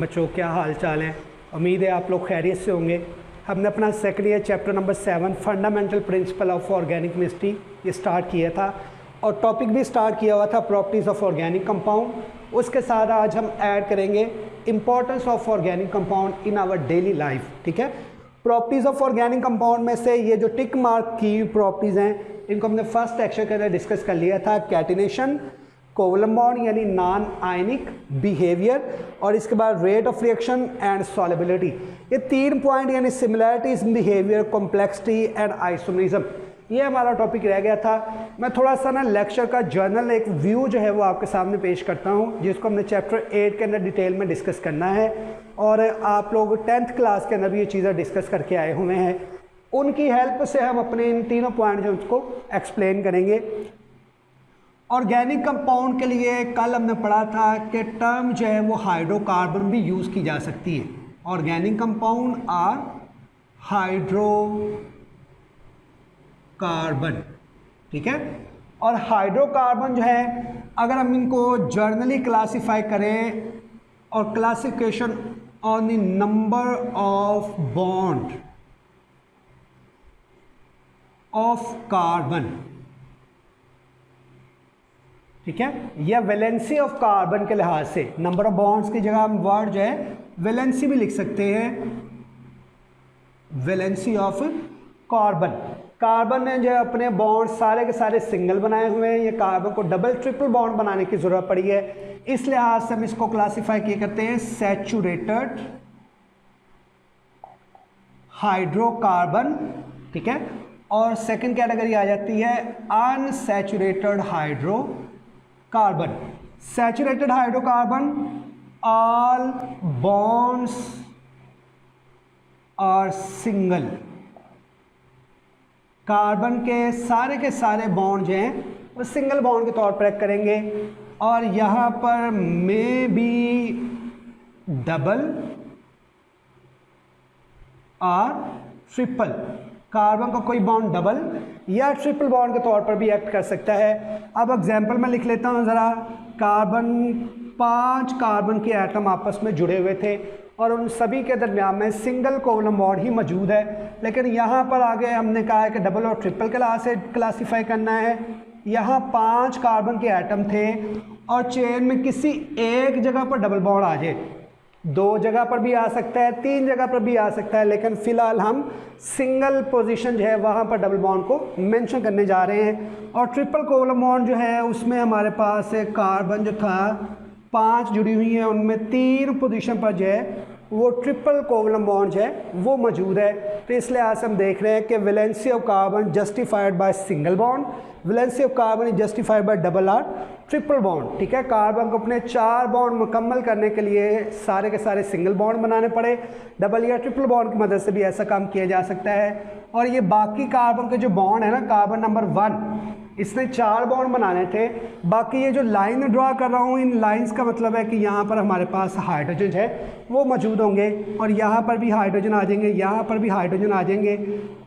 बच्चों क्या हाल चाल है। उम्मीद है आप लोग खैरियत से होंगे। हमने अपना second year chapter number 7 fundamental principle of organic chemistry ये स्टार्ट किया था और टॉपिक भी स्टार्ट किया हुआ था प्रॉपर्टीज़ ऑफ ऑर्गेनिक कंपाउंड। उसके साथ आज हम ऐड करेंगे importance of organic compound in our daily life. ठीक है, प्रॉपर्टीज़ ऑफ ऑर्गेनिक कंपाउंड में से ये जो टिक मार्क की प्रॉपर्टीज़ हैं इनको हमने फर्स्ट सेक्शन के अंदर डिस्कस कर लिया था। कैटिनेशन, कोवलेंट बॉन्ड यानी नॉन आयनिक बिहेवियर, और इसके बाद rate of reaction and solubility. ये 3 पॉइंट यानी similarities in behaviour, complexity and isomerism, ये हमारा टॉपिक रह गया था। मैं थोड़ा सा ना लेक्चर का जर्नल एक व्यू जो है वो आपके सामने पेश करता हूँ, जिसको हमने चैप्टर 8 के अंदर डिटेल में डिस्कस करना है और आप लोग 10th क्लास के अंदर भी ये चीज़ें डिस्कस करके आए हुए हैं। उनकी हेल्प से हम अपने इन तीनों पॉइंट जो उसको एक्सप्लेन करेंगे। ऑर्गेनिक कंपाउंड के लिए कल हमने पढ़ा था कि टर्म जो है वो हाइड्रोकार्बन भी यूज़ की जा सकती है। ऑर्गेनिक कंपाउंड आर हाइड्रोकार्बन, ठीक है। और हाइड्रोकार्बन जो है अगर हम इनको जर्नली क्लासिफाई करें और classification on the number of bond of carbon, ठीक है, या वैलेंसी ऑफ कार्बन के लिहाज से, नंबर ऑफ बॉन्ड्स की जगह हम वर्ड जो है वैलेंसी भी लिख सकते हैं, वैलेंसी ऑफ कार्बन। कार्बन ने जो है अपने बॉन्ड सारे के सारे सिंगल बनाए हुए हैं, ये कार्बन को डबल ट्रिपल बॉन्ड बनाने की जरूरत पड़ी है। इस लिहाज से हम इसको क्लासिफाई किया करते हैं सैचुरेटेड हाइड्रोकार्बन, ठीक है। और सेकंड कैटेगरी आ जाती है unsaturated hydrocarbon. Saturated hydrocarbon, all bonds are single, carbon के सारे बॉन्ड जो हैं वो सिंगल बॉन्ड के तौर पर एक्ट करेंगे। और यहाँ पर मे बी डबल और ट्रिपल, कार्बन का कोई बॉन्ड डबल या ट्रिपल बॉन्ड के तौर पर भी एक्ट कर सकता है। अब एग्जांपल मैं लिख लेता हूँ ज़रा। कार्बन 5 कार्बन के एटम आपस में जुड़े हुए थे और उन सभी के दरमियान में सिंगल कोवलेंट बॉन्ड ही मौजूद है, लेकिन यहाँ पर आगे हमने कहा है कि डबल और ट्रिपल के लिहाज से क्लासीफाई करना है। यहाँ 5 कार्बन के एटम थे और चेन में किसी एक जगह पर डबल बॉन्ड आ जाए, 2 जगह पर भी आ सकता है, 3 जगह पर भी आ सकता है, लेकिन फ़िलहाल हम सिंगल पोजीशन जो है वहाँ पर डबल बॉन्ड को मेंशन करने जा रहे हैं। और ट्रिपल कोवलेंट बॉन्ड जो है उसमें हमारे पास कार्बन जो था 5 जुड़ी हुई हैं, उनमें 3 पोजीशन पर जो है वो ट्रिपल कोवलेंट बॉन्ड जो है वो मौजूद है। तो इस लिहाज से हम देख रहे हैं कि valency of carbon justified by single bond, valency of carbon is justified by double और ट्रिपल बॉन्ड, ठीक है। कार्बन को अपने 4 बॉन्ड मुकम्मल करने के लिए सारे के सारे सिंगल बॉन्ड बनाने पड़े, डबल या ट्रिपल बॉन्ड की मदद से भी ऐसा काम किया जा सकता है। और ये बाकी कार्बन के जो बॉन्ड है ना, कार्बन नंबर 1, इसने 4 बॉन्ड बनाने थे। बाकी ये जो लाइन ड्रा कर रहा हूँ, इन लाइंस का मतलब है कि यहाँ पर हमारे पास हाइड्रोजन है वो मौजूद होंगे और यहाँ पर भी हाइड्रोजन आ जाएंगे, यहाँ पर भी हाइड्रोजन आ जाएंगे।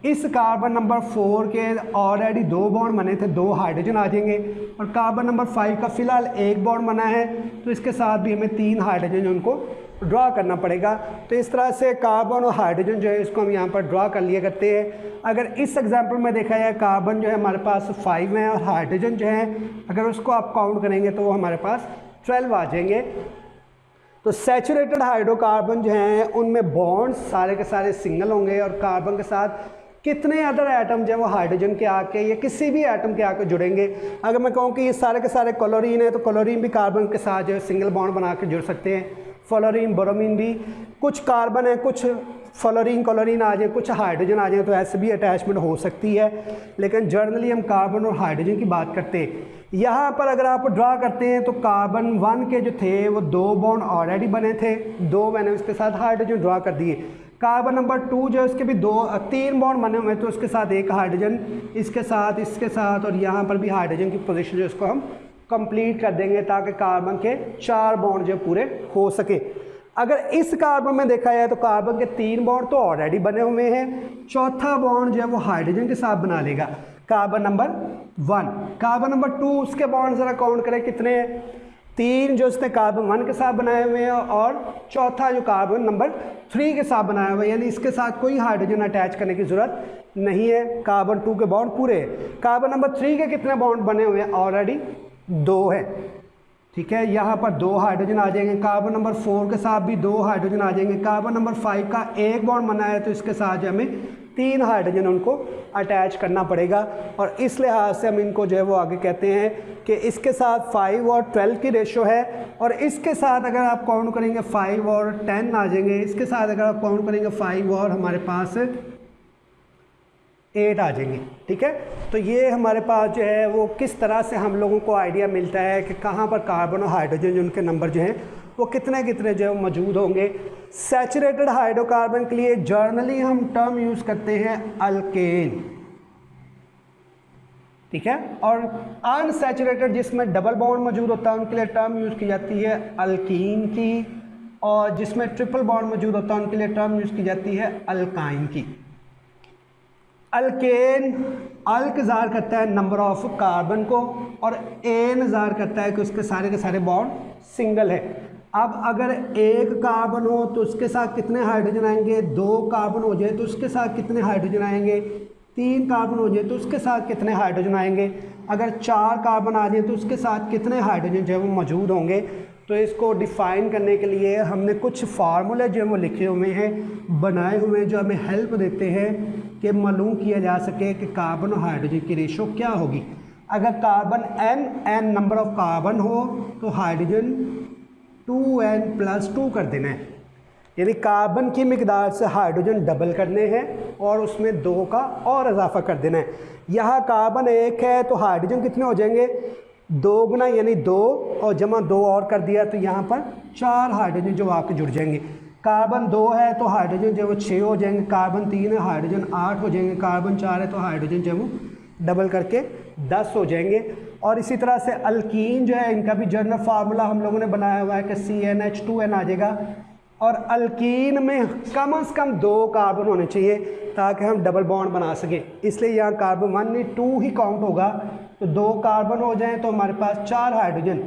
इस कार्बन नंबर 4 के ऑलरेडी 2 बॉन्ड बने थे, 2 हाइड्रोजन आ जाएंगे और कार्बन नंबर 5 का फिलहाल 1 बॉन्ड बना है, तो इसके साथ भी हमें 3 हाइड्रोजन उनको ड्रा करना पड़ेगा। तो इस तरह से कार्बन और हाइड्रोजन जो है इसको हम यहाँ पर ड्रा कर लिया करते हैं। अगर इस एग्जांपल में देखा जाए, कार्बन जो है हमारे पास 5 है और हाइड्रोजन जो है अगर उसको आप काउंट करेंगे तो वो हमारे पास 12 आ जाएंगे। तो सैचुरेटेड हाइड्रोकार्बन जो हैं उनमें बॉन्ड्स सारे के सारे सिंगल होंगे और कार्बन के साथ कितने अदर एटम जो है वो हाइड्रोजन के आके या किसी भी एटम के आके जुड़ेंगे। अगर मैं कहूँ कि ये सारे के सारे क्लोरीन है तो क्लोरीन भी कार्बन के साथ जो है सिंगल बॉन्ड बना के जुड़ सकते हैं। फ्लोरीन, ब्रोमीन भी, कुछ कार्बन है, कुछ फ्लोरीन क्लोरीन आ जाए, कुछ हाइड्रोजन आ जाए, तो ऐसे भी अटैचमेंट हो सकती है, लेकिन जर्नली हम कार्बन और हाइड्रोजन की बात करते हैं। यहाँ पर अगर आप ड्रा करते हैं तो कार्बन 1 के जो थे वो 2 बॉन्ड ऑलरेडी बने थे, 2 मैंने उसके साथ हाइड्रोजन ड्रा कर दिए। कार्बन नंबर 2 जो है उसके भी 3 बॉन्ड बने हुए हैं, तो उसके साथ 1 हाइड्रोजन, इसके साथ और यहाँ पर भी हाइड्रोजन की पोजीशन जो इसको हम कंप्लीट कर देंगे ताकि कार्बन के 4 बॉन्ड जो पूरे हो सके। अगर इस कार्बन में देखा जाए तो कार्बन के 3 बॉन्ड तो ऑलरेडी बने हुए हैं, चौथा बॉन्ड जो है वो हाइड्रोजन के साथ बना लेगा। कार्बन नंबर 1, कार्बन नंबर 2 उसके बॉन्ड ज़रा काउंट करें कितने हैं। 3 जो इसने कार्बन 1 के साथ बनाए हुए हैं और चौथा जो कार्बन नंबर 3 के साथ बनाया हुआ है, यानी इसके साथ कोई हाइड्रोजन अटैच करने की ज़रूरत नहीं है। कार्बन 2 के बॉन्ड पूरे। कार्बन नंबर 3 के कितने बॉन्ड बने हुए हैं? ऑलरेडी 2 है, ठीक है। यहाँ पर 2 हाइड्रोजन आ जाएंगे। कार्बन नंबर 4 के साथ भी 2 हाइड्रोजन आ जाएंगे। कार्बन नंबर 5 का एक बॉन्ड बना है तो इसके साथ जो हमें 3 हाइड्रोजन उनको अटैच करना पड़ेगा, और इस लिहाज से हम इनको जो है वो आगे कहते हैं कि इसके साथ 5 और 12 की रेशो है, और इसके साथ अगर आप काउंट करेंगे 5 और 10 आ जाएंगे। इसके साथ अगर आप काउंट करेंगे 5 और हमारे पास 8 आ जाएंगे, ठीक है। तो ये हमारे पास जो है वो किस तरह से हम लोगों को आइडिया मिलता है कि कहाँ पर कार्बन और हाइड्रोजन जो उनके नंबर जो हैं वो कितने कितने जो है मौजूद होंगे। सैचुरेटेड हाइड्रोकार्बन के लिए जर्नली हम टर्म यूज़ करते हैं अल्केन, ठीक है। और अनसैचुरेटेड जिसमें डबल बॉन्ड मौजूद होता है उनके लिए टर्म यूज़ की जाती है अल्कीन की, और जिसमें ट्रिपल बॉन्ड मौजूद होता है उनके लिए टर्म यूज़ की जाती है अल्काइन की। अल्केन अल्क ज़ाहिर करता है नंबर ऑफ कार्बन को, और एन ज़ाहिर करता है कि उसके सारे के सारे बॉन्ड सिंगल है। अब अगर एक कार्बन हो तो उसके साथ कितने हाइड्रोजन आएंगे? 2 कार्बन हो जाए तो उसके साथ कितने हाइड्रोजन आएंगे? 3 कार्बन हो जाए तो उसके साथ कितने हाइड्रोजन आएंगे? अगर 4 कार्बन आ जाए तो उसके साथ कितने हाइड्रोजन जो है वो मौजूद होंगे? तो इसको डिफ़ाइन करने के लिए हमने कुछ फार्मूले जो है वो लिखे हुए हैं, बनाए हुए हैं, जो हमें हेल्प देते हैं कि मालूम किया जा सके कि कार्बन और हाइड्रोजन की रेशो क्या होगी। अगर carbon n number of carbon हो तो हाइड्रोजन 2n+2 कर देना है, यानी कार्बन की मिकदार से हाइड्रोजन डबल करने हैं और उसमें 2 का और इजाफा कर देना है। यहाँ कार्बन 1 है तो हाइड्रोजन कितने हो जाएंगे? 2 गुना यानी 2 और जमा 2 और कर दिया तो यहाँ पर 4 हाइड्रोजन जो आके जुड़ जाएंगे। कार्बन 2 है तो हाइड्रोजन जो वो 6 हो जाएंगे। कार्बन 3 है हाइड्रोजन 8 हो जाएंगे। कार्बन 4 है तो हाइड्रोजन जो वो डबल करके 10 हो जाएंगे। और इसी तरह से अल्कीन जो है इनका भी जनरल फार्मूला हम लोगों ने बनाया हुआ है कि CnH2n आ जाएगा, और अल्कीन में कम से कम 2 कार्बन होने चाहिए ताकि हम डबल बॉन्ड बना सकें। इसलिए यहाँ कार्बन 1 नहीं 2 ही काउंट होगा, तो 2 कार्बन हो जाएं तो हमारे पास 4 हाइड्रोजन,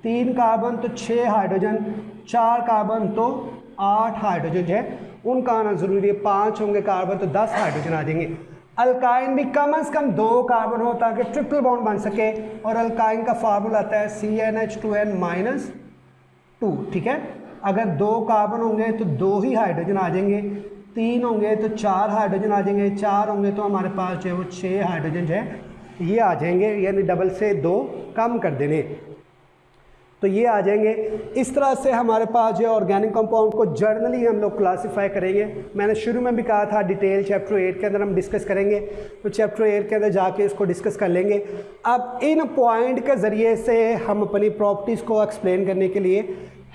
3 कार्बन तो 6 हाइड्रोजन, 4 कार्बन तो 8 हाइड्रोजन जो है उनका आना ज़रूरी है। 5 होंगे कार्बन तो 10 हाइड्रोजन आ जाएंगे। अल्काइन भी कम से कम 2 कार्बन हो ताकि ट्रिपल बॉन्ड बन सके, और अल्काइन का फार्मूला आता है CnH2n-2, ठीक है। अगर 2 कार्बन होंगे तो 2 ही हाइड्रोजन आ जाएंगे, 3 होंगे तो 4 हाइड्रोजन आ जाएंगे, 4 होंगे तो हमारे पास जो है वो 6 हाइड्रोजन जो है ये आ जाएंगे, यानी डबल से 2 कम कर देने तो ये आ जाएंगे। इस तरह से हमारे पास जो ऑर्गेनिक कंपाउंड को जर्नली हम लोग क्लासीफाई करेंगे। मैंने शुरू में भी कहा था डिटेल चैप्टर 8 के अंदर हम डिस्कस करेंगे, तो चैप्टर 8 के अंदर जाके इसको डिस्कस कर लेंगे। अब इन पॉइंट के ज़रिए से हम अपनी प्रॉपर्टीज़ को एक्सप्लेन करने के लिए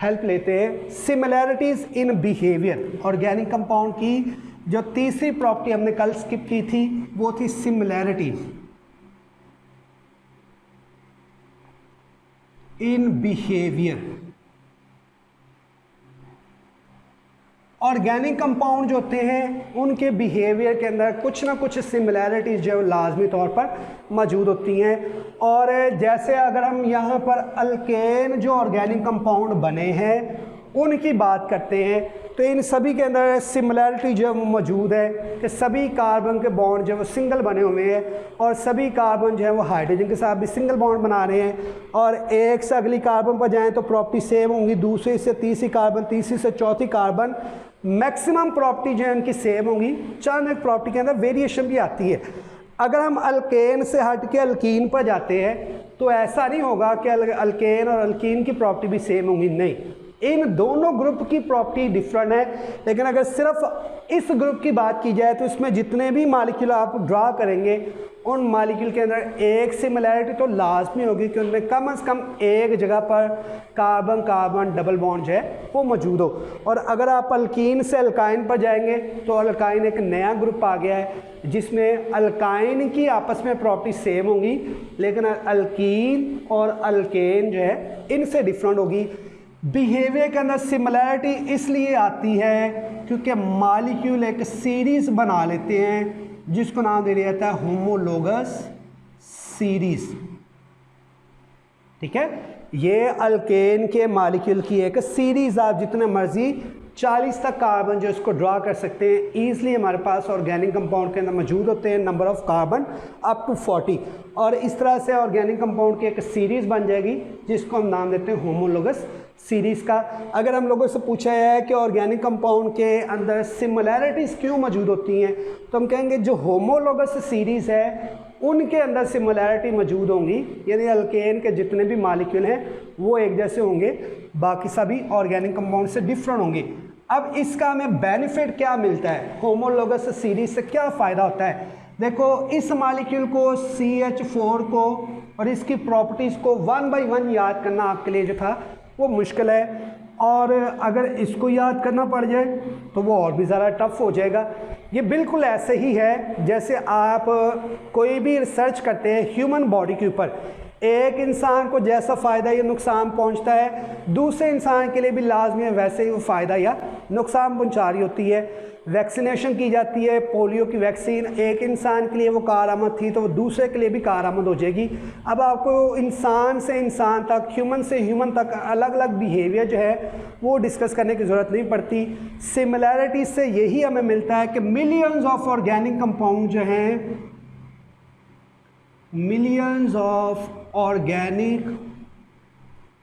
हेल्प लेते हैं। Similarities in behaviour, organic compound की जो तीसरी प्रॉपर्टी हमने कल स्किप की थी वो थी similarities in behaviour. Organic compound जो होते हैं उनके बिहेवियर के अंदर कुछ ना कुछ सिमिलैरिटीज़ जो लाजमी तौर पर मौजूद होती हैं। और जैसे अगर हम यहाँ पर अल्केन जो ऑर्गेनिक कंपाउंड बने हैं उनकी बात करते हैं तो इन सभी के अंदर सिमिलैरिटी जो है वो मौजूद है कि सभी कार्बन के बॉन्ड जो है वो सिंगल बने हुए हैं, और सभी कार्बन जो है वो हाइड्रोजन के साथ भी सिंगल बॉन्ड बना रहे हैं। और एक से अगली कार्बन पर जाएं तो प्रॉपर्टी सेम होंगी, दूसरे से तीसरी कार्बन, तीसरी से चौथी कार्बन, मैक्सिमम प्रॉपर्टी जो है उनकी सेम होंगी। चंद एक प्रॉपर्टी के अंदर वेरिएशन भी आती है। अगर हम अल्केन से हट के अल्कीन पर जाते हैं तो ऐसा नहीं होगा कि अल्केन और अल्कीन की प्रॉपर्टी भी सेम होंगी, नहीं, इन दोनों ग्रुप की प्रॉपर्टी डिफरेंट है। लेकिन अगर सिर्फ इस ग्रुप की बात की जाए तो इसमें जितने भी मालिक्यूल आप ड्रा करेंगे उन मालिक्यूल के अंदर एक सिमिलैरिटी तो लाजमी होगी कि उनमें कम से कम एक जगह पर कार्बन कार्बन डबल बॉन्ड जो है वो मौजूद हो। और अगर आप अल्कीन से अल्काइन पर जाएंगे तो अल्काइन एक नया ग्रुप आ गया है जिसमें अल्काइन की आपस में प्रॉपर्टी सेम होंगी, लेकिन अल्कीन और अल्केन जो है इनसे डिफरेंट होगी। बिहेवियर के अंदर सिमिलैरिटी इसलिए आती है क्योंकि मॉलिक्यूल एक सीरीज़ बना लेते हैं जिसको नाम दे दिया जाता है होमोलोगस सीरीज़, ठीक है। ये अल्केन के मॉलिक्यूल की एक सीरीज़, आप जितने मर्जी 40 तक कार्बन जो इसको ड्रा कर सकते हैं ईज़िली हमारे पास ऑर्गेनिक कंपाउंड के अंदर मौजूद होते हैं, number of carbon up to 40। और इस तरह से ऑर्गेनिक कंपाउंड की एक सीरीज़ बन जाएगी जिसको हम नाम देते हैं होमोलोगस सीरीज़ का। अगर हम लोगों से पूछा है कि ऑर्गेनिक कंपाउंड के अंदर सिमिलैरिटीज़ क्यों मौजूद होती हैं, तो हम कहेंगे जो होमोलोगस सीरीज़ है उनके अंदर सिमिलैरिटी मौजूद होंगी, यानी अल्केन के जितने भी मॉलिक्यूल हैं वो एक जैसे होंगे, बाकी सभी ऑर्गेनिक कंपाउंड से डिफरेंट होंगे। अब इसका हमें बेनिफिट क्या मिलता है, होमोलोगस सीरीज़ से क्या फ़ायदा होता है? देखो, इस मॉलिक्यूल को CH4 को और इसकी प्रॉपर्टीज़ को 1 by 1 याद करना आपके लिए जो था वो मुश्किल है, और अगर इसको याद करना पड़ जाए तो वो और भी ज़्यादा टफ हो जाएगा। ये बिल्कुल ऐसे ही है जैसे आप कोई भी रिसर्च करते हैं ह्यूमन बॉडी के ऊपर, एक इंसान को जैसा फ़ायदा या नुकसान पहुंचता है दूसरे इंसान के लिए भी लाजमी है वैसे ही वो फ़ायदा या नुकसान पहुंचा रही होती है। वैक्सीनेशन की जाती है, पोलियो की वैक्सीन, एक इंसान के लिए वो कारआमद थी तो वो दूसरे के लिए भी कारआमद हो जाएगी। अब आपको इंसान से इंसान तक, ह्यूमन से ह्यूमन तक अलग अलग बिहेवियर जो है वो डिस्कस करने की ज़रूरत नहीं पड़ती। सिमिलैरिटी से यही हमें मिलता है कि मिलियंस ऑफ ऑर्गेनिक कंपाउंड जो हैं, मिलियंस ऑफ ऑर्गेनिक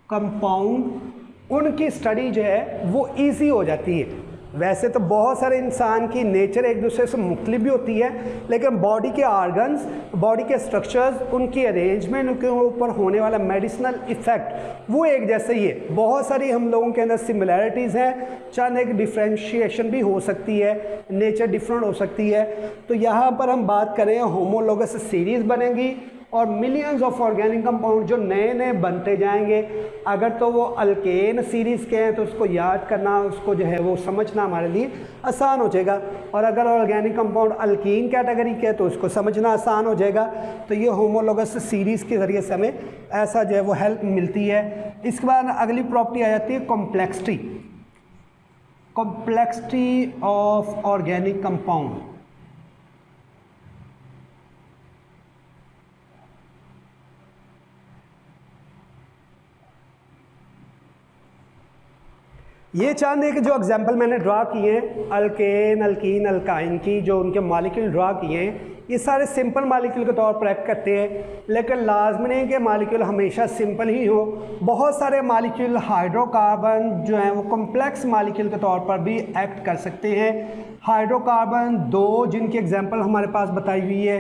कंपाउंड, उनकी स्टडी जो है वो इजी हो जाती है। वैसे तो बहुत सारे इंसान की नेचर एक दूसरे से मुख्तलिफ भी होती है, लेकिन बॉडी के ऑर्गन्स, बॉडी के स्ट्रक्चर्स, उनकी अरेंजमेंट, उनके ऊपर होने वाला मेडिसिनल इफ़ेक्ट वो एक जैसे ही है। बहुत सारी हम लोगों के अंदर सिमिलैरिटीज़ हैं, चंद एक डिफ्रेंशिएशन भी हो सकती है, नेचर डिफरेंट हो सकती है। तो यहाँ पर हम बात करें होमोलोगस सीरीज़ बनेंगी और मिलियंस ऑफ ऑर्गेनिक कंपाउंड जो नए नए बनते जाएंगे। अगर तो वो अल्केन सीरीज़ के हैं तो उसको याद करना, उसको जो है वो समझना हमारे लिए आसान हो जाएगा, और अगर ऑर्गेनिक कंपाउंड अल्कीन कैटेगरी के हैं तो उसको समझना आसान हो जाएगा। तो ये होमोलोगस सीरीज़ के ज़रिए से हमें ऐसा जो है वो हेल्प मिलती है। इसके बाद अगली प्रॉपर्टी आ जाती है complexity, complexity of organic compound. ये चंद एक जो एग्जाम्पल मैंने ड्रा किए हैं अल्केन, अल्कीन, अल्काइन की, जो उनके मॉलिक्यूल ड्रा किए हैं, ये सारे सिंपल मॉलिक्यूल के तौर पर एक्ट करते हैं, लेकिन लाजमी नहीं कि मॉलिक्यूल हमेशा सिंपल ही हो। बहुत सारे मॉलिक्यूल हाइड्रोकार्बन जो हैं वो कॉम्प्लेक्स मॉलिक्यूल के तौर पर भी एक्ट कर सकते हैं। हाइड्रोकार्बन दो जिनकी एग्जाम्पल हमारे पास बताई हुई है,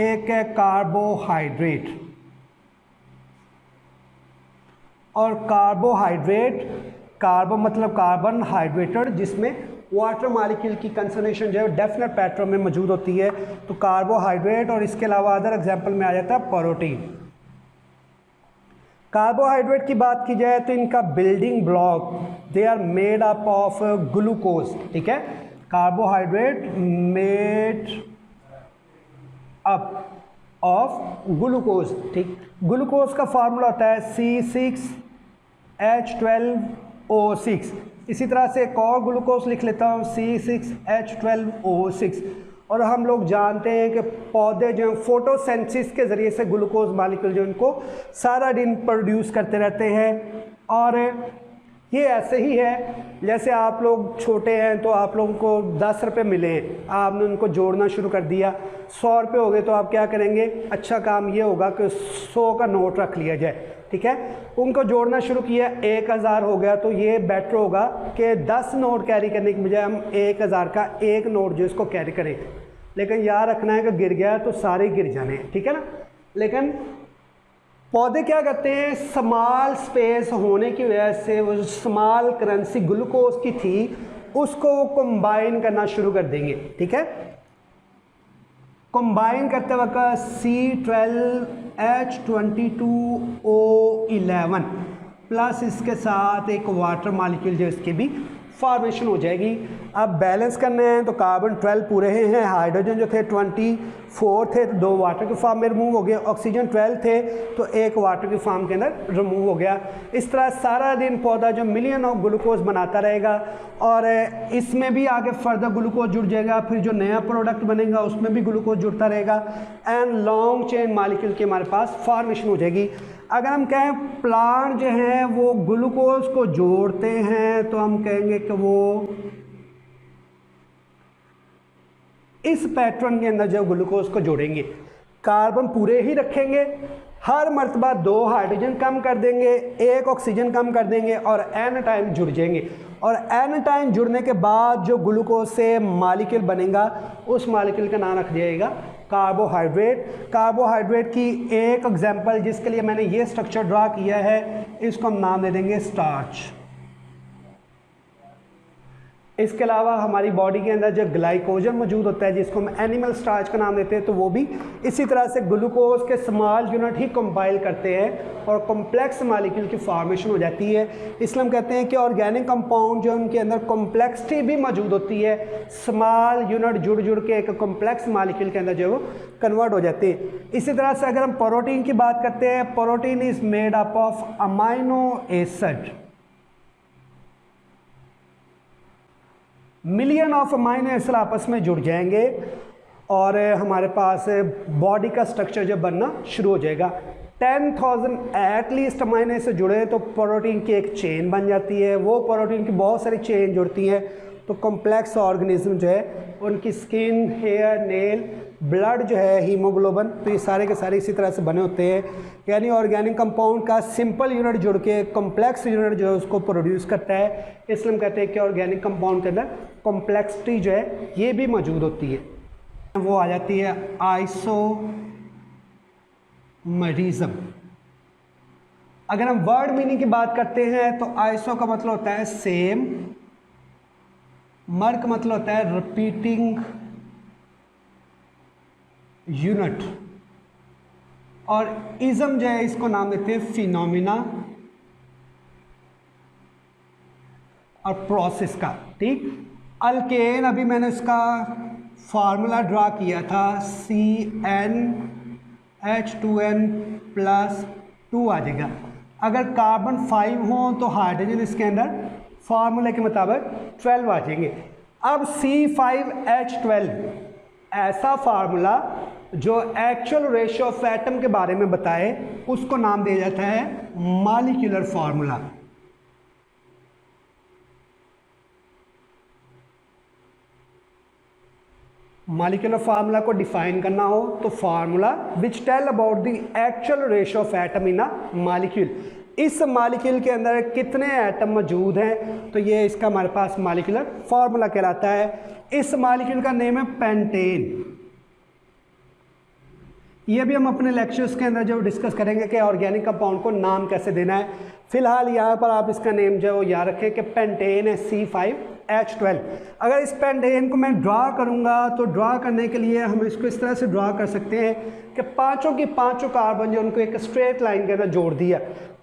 एक है कार्बोहाइड्रेट, और कार्बोहाइड्रेट, कार्बो मतलब कार्बन, हाइड्रेटेड जिसमें वाटर मॉलिक्यूल की कंसंट्रेशन जो है डेफिनेट पैटर्न में मौजूद होती है, तो कार्बोहाइड्रेट। और इसके अलावा अदर एग्जांपल में आ जाता है प्रोटीन। कार्बोहाइड्रेट की बात की जाए तो इनका building block, they are made up of glucose, ठीक है। Carbohydrate made up of glucose, ठीक। ग्लूकोज का फार्मूला होता है C6H12O6। इसी तरह से एक और ग्लूकोज लिख लेता हूँ C6H12O6। और हम लोग जानते हैं कि पौधे जो हैं फोटोसेंसिस के ज़रिए से ग्लूकोज मॉलिक्यूल जो इनको सारा दिन प्रोड्यूस करते रहते हैं। और ये ऐसे ही है जैसे आप लोग छोटे हैं तो आप लोगों को 10 रुपये मिले हैं, आपने उनको जोड़ना शुरू कर दिया, 100 रुपये हो गए तो आप क्या करेंगे, अच्छा काम ये होगा कि 100 का नोट रख लिया जाए, ठीक है। उनको जोड़ना शुरू किया, 1000 हो गया, तो ये बेटर होगा कि 10 नोट कैरी करने की बजाय हम 1000 का एक नोट जो इसको कैरी करें। लेकिन याद रखना है कि गिर गया तो सारे गिर जाने हैं, ठीक है ना। लेकिन पौधे क्या करते हैं, स्मॉल स्पेस होने की वजह से वो स्मॉल करेंसी ग्लूकोज की थी उसको वो कंबाइन करना शुरू कर देंगे, ठीक है। कंबाइन करते वक्त C12H22O11 प्लस इसके साथ एक वाटर मॉलिक्यूल जो इसके भी फॉर्मेशन हो जाएगी। अब बैलेंस करने हैं तो कार्बन 12 पूरे हैं, हाइड्रोजन जो थे 24 थे तो 2 वाटर के फॉर्म में रिमूव हो गए, ऑक्सीजन 12 थे तो 1 वाटर के फॉर्म के अंदर रिमूव हो गया। इस तरह सारा दिन पौधा जो मिलियन ऑफ ग्लूकोज बनाता रहेगा और इसमें भी आगे फर्दर ग्लूकोज जुड़ जाएगा, फिर जो नया प्रोडक्ट बनेगा उसमें भी ग्लूकोज जुड़ता रहेगा एंड लॉन्ग चेन मॉलिक्यूल की हमारे पास फॉर्मेशन हो जाएगी। अगर हम कहें प्लांट जो है वो ग्लूकोज को जोड़ते हैं तो हम कहेंगे कि वो इस पैटर्न के अंदर जो ग्लूकोज को जोड़ेंगे, कार्बन पूरे ही रखेंगे, हर मर्तबा 2 हाइड्रोजन कम कर देंगे, 1 ऑक्सीजन कम कर देंगे और एन टाइम जुड़ जाएंगे। और एन टाइम जुड़ने के बाद जो ग्लूकोज से मॉलिक्यूल बनेगा उस मॉलिक्यूल का नाम रख दिएगा कार्बोहाइड्रेट। कार्बोहाइड्रेट की एक एग्जांपल जिसके लिए मैंने ये स्ट्रक्चर ड्रा किया है, इसको हम नाम दे देंगे स्टार्च। इसके अलावा हमारी बॉडी के अंदर जो ग्लाइकोजन मौजूद होता है जिसको हम एनिमल स्टार्च का नाम देते हैं, तो वो भी इसी तरह से ग्लूकोज के स्मॉल यूनिट ही कंपाइल करते हैं और कॉम्प्लेक्स मॉलिक्यूल की फॉर्मेशन हो जाती है। इसलिए हम कहते हैं कि ऑर्गेनिक कंपाउंड जो उनके अंदर कॉम्प्लेक्सिटी भी मौजूद होती है, स्मॉल यूनिट जुड़ जुड़ के एक कॉम्प्लेक्स मॉलिक्यूल के अंदर जो वो कन्वर्ट हो जाते हैं। इसी तरह से अगर हम प्रोटीन की बात करते हैं, protein is made up of amino acid, million of amino acid आपस में जुड़ जाएंगे और हमारे पास बॉडी का स्ट्रक्चर जब बनना शुरू हो जाएगा। 10,000 एटलीस्ट अमाइनो एसिड जुड़े तो प्रोटीन की एक चेन बन जाती है, वो प्रोटीन की बहुत सारी चेन जुड़ती हैं तो कॉम्प्लेक्स ऑर्गेनिज्म जो है उनकी स्किन, हेयर, नेल, ब्लड जो है, हीमोग्लोबिन, तो ये सारे के सारे इसी तरह से बने होते हैं। यानी ऑर्गेनिक कंपाउंड का सिंपल यूनिट जुड़ के कॉम्प्लेक्स यूनिट जो है उसको प्रोड्यूस करता है। इसलिए हम कहते हैं कि ऑर्गेनिक कंपाउंड के अंदर कॉम्प्लेक्सिटी जो है ये भी मौजूद होती है। वो आ जाती है आइसोमरिज्म। अगर हम वर्ड मीनिंग की बात करते हैं तो आइसो का मतलब होता है सेम, मर का मतलब होता है रिपीटिंग यूनिट, और इज्म जो है इसको नाम देते हैं फिनोमिना और प्रोसेस का। ठीक, अल्केन अभी मैंने इसका फार्मूला ड्रा किया था, CnH2n+2 आ जाएगा। अगर कार्बन 5 हो तो हाइड्रोजन इसके अंदर फार्मूले के मुताबिक 12 आ जाएंगे। अब C5H12 ऐसा फार्मूला जो एक्चुअल रेशियो ऑफ एटम के बारे में बताए उसको नाम दिया जाता है मॉलिक्यूलर फार्मूला। मॉलिक्यूलर फार्मूला को डिफाइन करना हो तो formula which tell about the actual ratio of atom in a molecule. इस मॉलिक्यूल के अंदर कितने एटम मौजूद हैं, तो ये इसका हमारे पास मॉलिक्यूलर फार्मूला कहलाता है। इस मॉलिक्यूल का नेम है पेंटेन। ये भी हम अपने लेक्चर्स के अंदर जो डिस्कस करेंगे कि ऑर्गेनिक कंपाउंड को नाम कैसे देना है। फिलहाल यहाँ पर आप इसका नेम जो है वो याद रखें कि पेंटेन है C5H12। अगर इस पेंटेन को मैं ड्रा करूँगा तो ड्रा करने के लिए हम इसको इस तरह से ड्रा कर सकते हैं कि पांचों की पांचों कार्बन जो उनको एक स्ट्रेट लाइन के अंदर जोड़ दिया।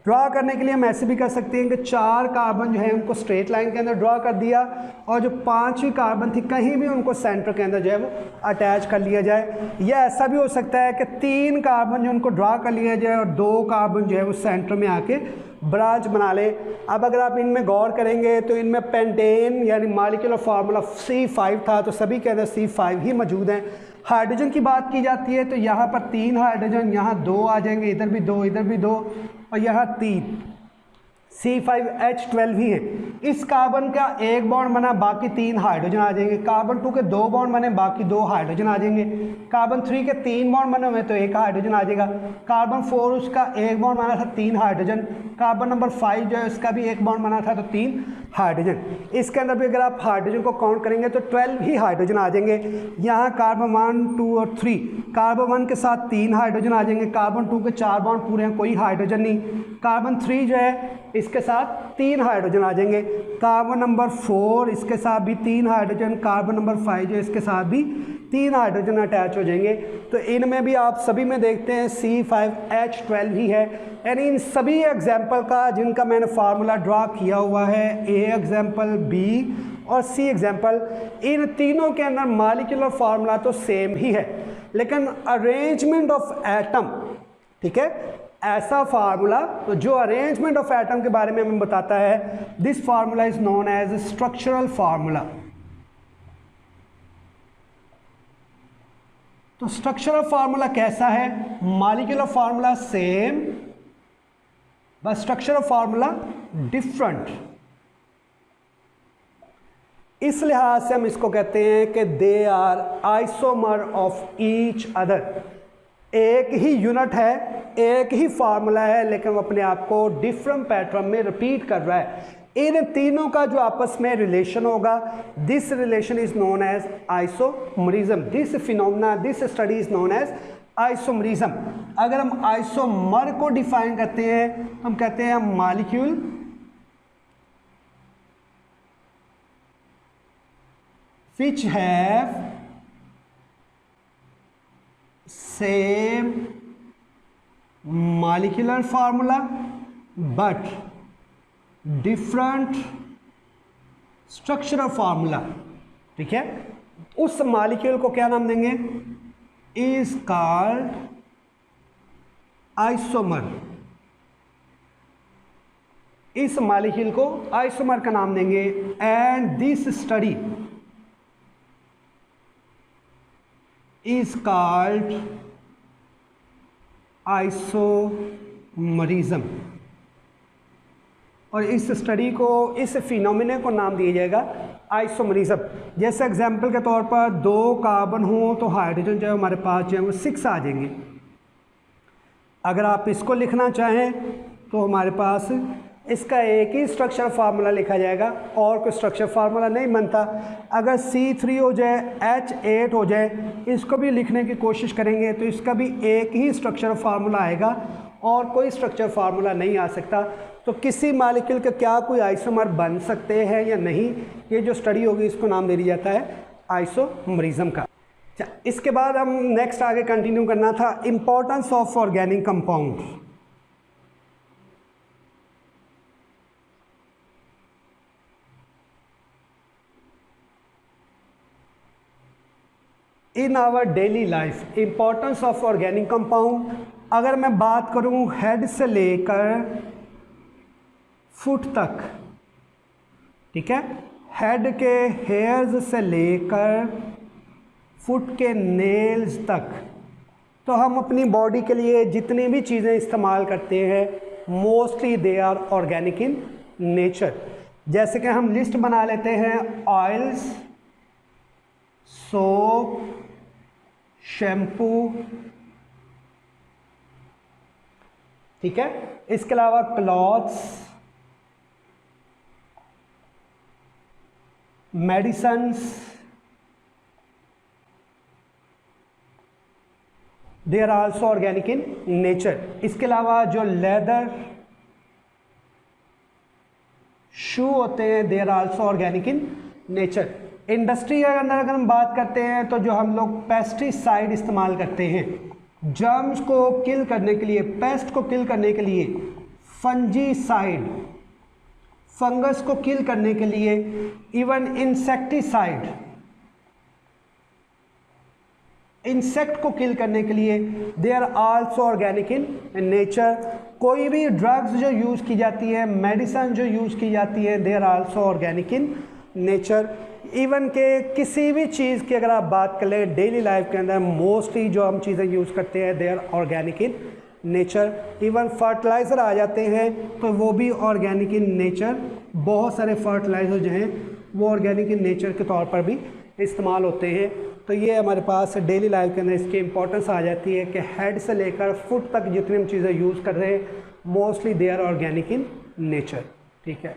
ड्रा करने के लिए हम ऐसे भी कर सकते हैं कि 4 कार्बन जो है उनको स्ट्रेट लाइन के अंदर ड्रा कर दिया और जो 5वीं कार्बन थी कहीं भी उनको सेंटर के अंदर जो है वो अटैच कर लिया जाए। या ऐसा भी हो सकता है कि 3 कार्बन जो उनको ड्रा कर लिया जाए और 2 कार्बन जो है वो सेंटर में आके ब्रांच बना ले। अब अगर आप इनमें गौर करेंगे तो इनमें पेंटेन यानी मॉलिक्यूलर फार्मूला C5 था तो सभी के अंदर C5 ही मौजूद हैं। हाइड्रोजन की बात की जाती है तो यहाँ पर 3 हाइड्रोजन, यहाँ 2 आ जाएंगे, इधर भी 2, इधर भी 2 और यहाँ 3। C5H12 ही है। इस कार्बन का एक बॉन्ड बना, बाकी 3 हाइड्रोजन आ जाएंगे। कार्बन 2 के 2 बॉन्ड बने, बाकी 2 हाइड्रोजन आ जाएंगे। कार्बन 3 के 3 बॉन्ड बने हुए तो 1 हाइड्रोजन आ जाएगा। कार्बन 4 उसका एक बॉन्ड बना था, 3 हाइड्रोजन। कार्बन नंबर 5 जो है उसका भी एक बॉन्ड बना था तो 3 हाइड्रोजन। इसके अंदर भी अगर आप हाइड्रोजन को काउंट करेंगे तो 12 ही हाइड्रोजन आ जाएंगे। यहाँ कार्बन 1, 2 और 3, कार्बन 1 के साथ 3 हाइड्रोजन आ जाएंगे। कार्बन 2 के 4 बॉन्ड पूरे हैं, कोई हाइड्रोजन नहीं। कार्बन 3 जो है इसके साथ 3 हाइड्रोजन आ जाएंगे। कार्बन नंबर 4 इसके साथ भी 3 हाइड्रोजन। कार्बन नंबर 5 जो इसके साथ भी 3 हाइड्रोजन अटैच हो जाएंगे। तो इनमें भी आप सभी में देखते हैं C5H12 ही है। यानी इन सभी एग्जाम्पल का जिनका मैंने फार्मूला ड्रा किया हुआ है, A एग्जाम्पल, B और C एग्जाम्पल, इन तीनों के अंदर मॉलिक्यूलर फार्मूला तो सेम ही है लेकिन अरेंजमेंट ऑफ एटम, ठीक है, ऐसा फार्मूला तो जो अरेंजमेंट ऑफ एटम के बारे में हमें बताता है, this formula is known as structural formula. तो स्ट्रक्चरल फार्मूला कैसा है? Molecular formula same, but structure of formula different. इस लिहाज से हम इसको कहते हैं कि they are isomer of each other. एक ही यूनिट है, एक ही फार्मूला है, लेकिन वो अपने आप को डिफरेंट पैटर्न में रिपीट कर रहा है। इन तीनों का जो आपस में रिलेशन होगा, this relation is known as isomerism. This phenomena, this study is known as isomerism. अगर हम आइसोमर को डिफाइन करते हैं, हम कहते हैं molecule which have same molecular formula but different structural formula। ठीक है, उस मॉलिक्यूल को क्या नाम देंगे? is called isomer. इस मॉलिक्यूल को आइसोमर का नाम देंगे। And this study is called isomerism. और इस स्टडी को, इस फिनोमिना को नाम दिया जाएगा आइसोमरिज्म। जैसे एग्जांपल के तौर पर 2 कार्बन हो तो हाइड्रोजन जो है हमारे पास जो है वो 6 आ जाएंगे। अगर आप इसको लिखना चाहें तो हमारे पास इसका एक ही स्ट्रक्चर फार्मूला लिखा जाएगा और कोई स्ट्रक्चर फार्मूला नहीं बनता। अगर C3 हो जाए, H8 हो जाए, इसको भी लिखने की कोशिश करेंगे तो इसका भी एक ही स्ट्रक्चर फार्मूला आएगा और कोई स्ट्रक्चर फार्मूला नहीं आ सकता। तो किसी मॉलिक्यूल के क्या कोई आइसोमर बन सकते हैं या नहीं, ये जो स्टडी होगी इसको नाम दे दिया जाता है आइसोमरिज्म का। इसके बाद हम नेक्स्ट आगे कंटिन्यू करना था importance of organic compound. In our daily life importance of organic compound. अगर मैं बात करूं हेड से लेकर फुट तक, ठीक है, हेड के हेयर्स से लेकर फुट के नेल्स तक, तो हम अपनी बॉडी के लिए जितनी भी चीज़ें इस्तेमाल करते हैं mostly they are organic in nature. जैसे कि हम लिस्ट बना लेते हैं, ऑयल्स, सोप, शैम्पू, ठीक है, इसके अलावा clothes, medicines, they are also organic in nature. इसके अलावा जो लेदर, शू होते हैं, they are also organic in nature. Industry के अंदर अगर हम बात करते हैं तो जो हम लोग पेस्टिसाइड इस्तेमाल करते हैं जर्म्स को किल करने के लिए, पेस्ट को किल करने के लिए, फंजीसाइड फंगस को किल करने के लिए, इवन इंसेक्टिसाइड इंसेक्ट को किल करने के लिए, they are also organic in nature. कोई भी ड्रग्स जो यूज़ की जाती है, मेडिसिन जो यूज़ की जाती है, they are also organic in nature. Even के किसी भी चीज़ की अगर आप बात कर लें डेली लाइफ के अंदर मोस्टली जो हम चीज़ें यूज़ करते हैं they are organic in nature. Even fertiliser आ जाते हैं तो वो भी ऑर्गेनिक इन नेचर। बहुत सारे फर्टिलाइज़र जो हैं वो ऑर्गेनिक इन नेचर के तौर पर भी इस्तेमाल होते हैं। तो ये हमारे पास डेली लाइफ के अंदर इसकी इंपॉर्टेंस आ जाती है कि हेड से लेकर फुट तक जितनी हम चीज़ें यूज़ कर रहे हैं mostly they are organic in nature. ठीक है।